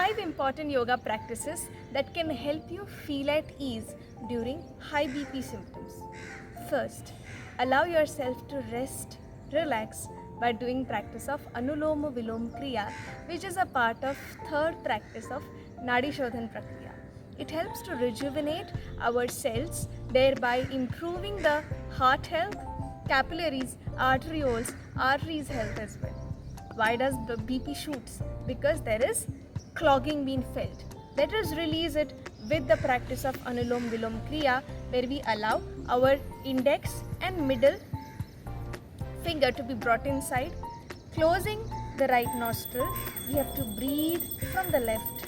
5 important yoga practices that can help you feel at ease during high BP symptoms. First, allow yourself to rest, relax by doing practice of Anuloma Viloma Kriya, which is a part of third practice of Nadi Shodhan Prakriya. It helps to rejuvenate our cells, thereby improving the heart health, capillaries, arteries health as well. Why does the BP shoots? Because there is clogging being felt. Let us release it with the practice of Anulom Vilom Kriya, where we allow our index and middle finger to be brought inside. Closing the right nostril, we have to breathe from the left.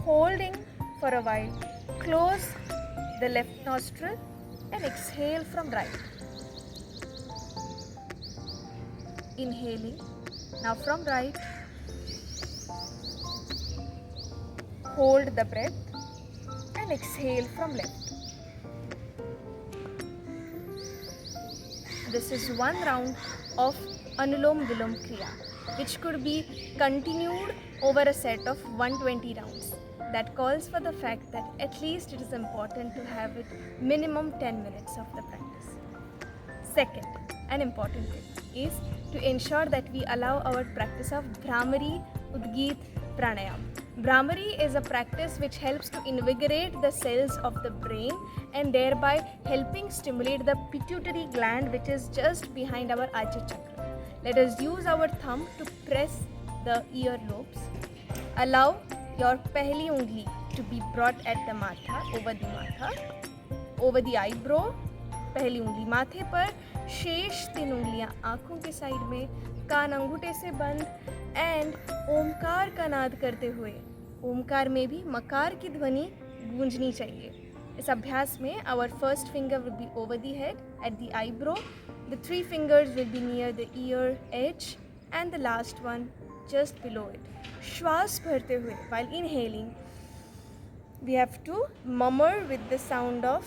Holding for a while, close the left nostril and exhale from right. Inhaling, now from right, hold the breath and exhale from left. This is one round of Anulom Vilom Kriya, which could be continued over a set of 120 rounds. That calls for the fact that at least it is important to have it minimum 10 minutes of the practice. Second, an important tip is to ensure that we allow our practice of Bhramari Udgit Pranayam. Bhramari is a practice which helps to invigorate the cells of the brain and thereby helping stimulate the pituitary gland, which is just behind our Ajna chakra. Let us use our thumb to press the ear lobes. Allow your pehli ungli to be brought at the matha, over the eyebrow, पहली उंगली माथे पर, शेष 3 उंगलियां आंखों के side में, कान अंगूठे से बंद एंड ओमकार का नाद करते हुए ओमकार में भी मकार की ध्वनि गूंजनी चाहिए. इस अभ्यास में our first finger will be over the head at the eyebrow, the 3 fingers will be near the ear edge and the last one just below it. श्वास भरते हुए while inhaling we have to murmur with the sound of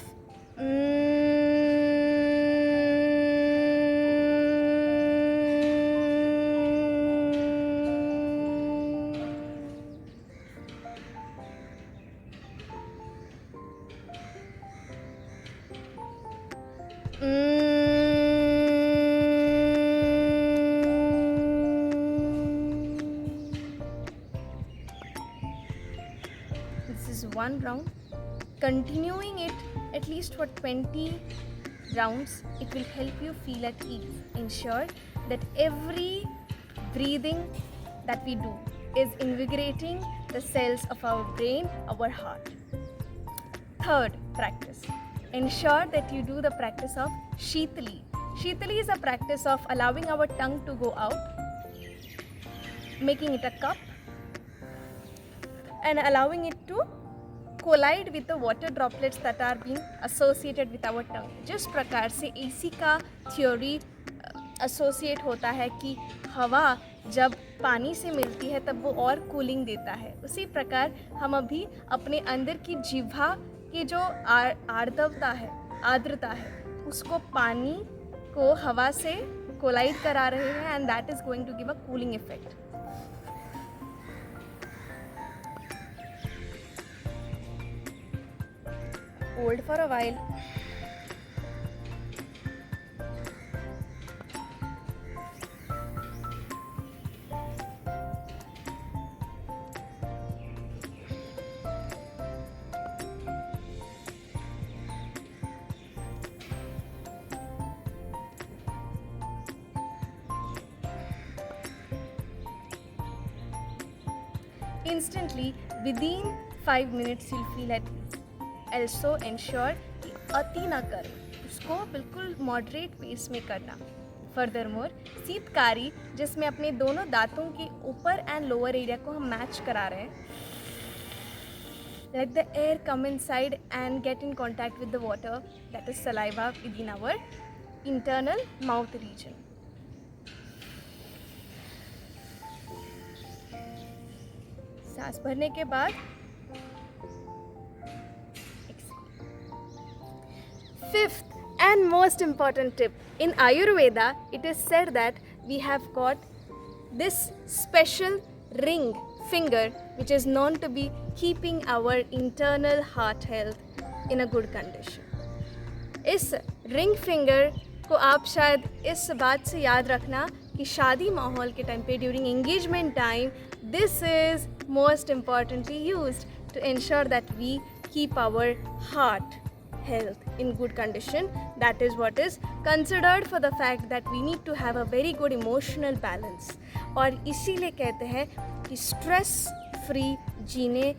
This is one round. Continuing it at least for 20 rounds, it will help you feel at ease. Ensure that every breathing that we do is invigorating the cells of our brain, our heart. Third practice, ensure that you do the practice of Shitali. Shitali is a practice of allowing our tongue to go out, making it a cup and allowing it to collide with the water droplets that are being associated with our tongue. जिस प्रकार से AC का theory associate होता है कि हवा जब पानी से मिलती है तब वो और कूलिंग देता है, उसी प्रकार हम अभी अपने अंदर की जिह्वा की जो आर्द्रता है उसको पानी को हवा से कोलाइड करा रहे हैं and that is going to give a cooling effect. Hold for a while. Instantly, within 5 minutes, you'll feel at ease. Also ensure कि अति ना करें, उसको बिल्कुल मॉडरेट पेस में करना. फर्दरमोर शीतकारी, जिसमें अपने दोनों दांतों के ऊपर एंड लोअर एरिया को हम मैच करा रहे हैं. Let the air come inside and get in contact with the water, that is saliva within our internal mouth region. सांस भरने के बाद Fifth and most important tip, in Ayurveda, it is said that we have got this special ring finger which is known to be keeping our internal heart health in a good condition. इस ring finger को आप शायद इस बात से याद रखना कि शादी माहौल के टाइम पे during engagement time this is most importantly used to ensure that we keep our heart health in good condition. That is what is considered for the fact that we need to have a very good emotional balance. और इसीलिए कहते हैं कि stress free जीने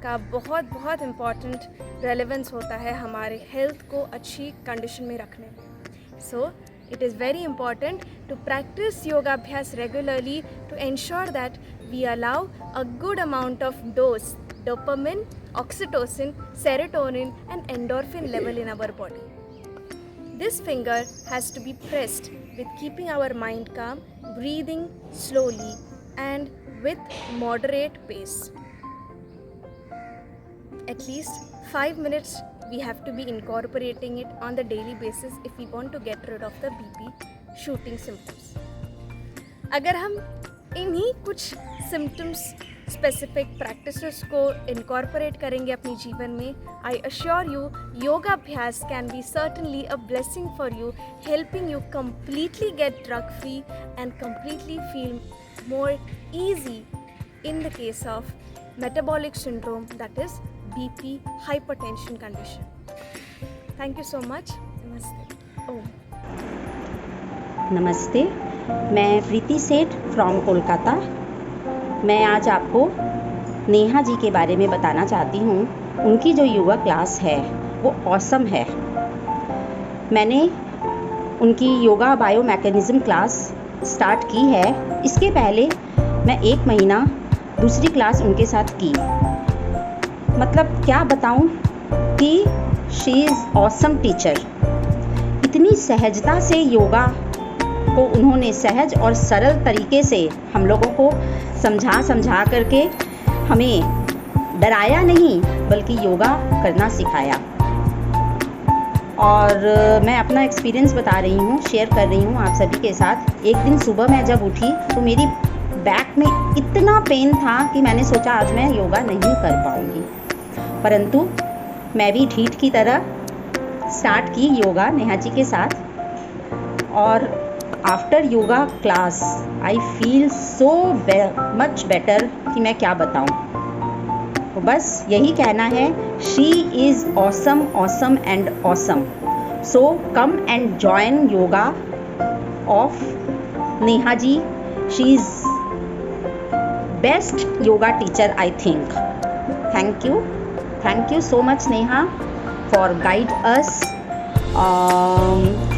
का बहुत बहुत important relevance होता है हमारे हेल्थ को अच्छी कंडीशन में रखने में. सो it is very important to practice yoga abhyas regularly to ensure that we allow a good amount of dose dopamine, oxytocin, serotonin and endorphin level in our body. This finger has to be pressed with keeping our mind calm, breathing slowly and with moderate pace. At least 5 minutes we have to be incorporating it on the daily basis if we want to get rid of the BP shooting symptoms. अगर हम इन्हीं कुछ symptoms specific practices को incorporate करेंगे अपने जीवन में, I assure you योगाभ्यास can be certainly a blessing for you, helping you completely get drug free and completely feel more easy in the case of metabolic syndrome, that is BP hypertension condition. Thank you so much. Namaste. Om. नमस्ते, मैं प्रीति सेठ from Kolkata. मैं आज आपको नेहा जी के बारे में बताना चाहती हूँ. उनकी जो योगा क्लास है वो ऑसम है. मैंने उनकी yoga bio mechanism class start की है. इसके पहले मैं 1 महीना दूसरी क्लास उनके साथ की. मतलब क्या बताऊँ कि शी इज़ ऑसम टीचर. इतनी सहजता से योगा को उन्होंने सहज और सरल तरीके से हम लोगों को समझा करके हमें डराया नहीं बल्कि योगा करना सिखाया. और मैं अपना एक्सपीरियंस बता रही हूँ, शेयर कर रही हूँ आप सभी के साथ. एक दिन सुबह मैं जब उठी तो मेरी बैक में इतना पेन था कि मैंने सोचा आज मैं योगा नहीं कर पाऊँगी. परंतु मैं भी ढीठ की तरह स्टार्ट की योगा नेहा जी के साथ. और after yoga class I feel so much better कि मैं क्या बताऊं. तो बस यही कहना है, she is awesome, awesome and awesome. So come and join yoga of Neha ji. She is best yoga teacher I think. Thank you so much Neha for guide us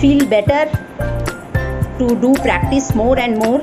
feel better to do practice more and more.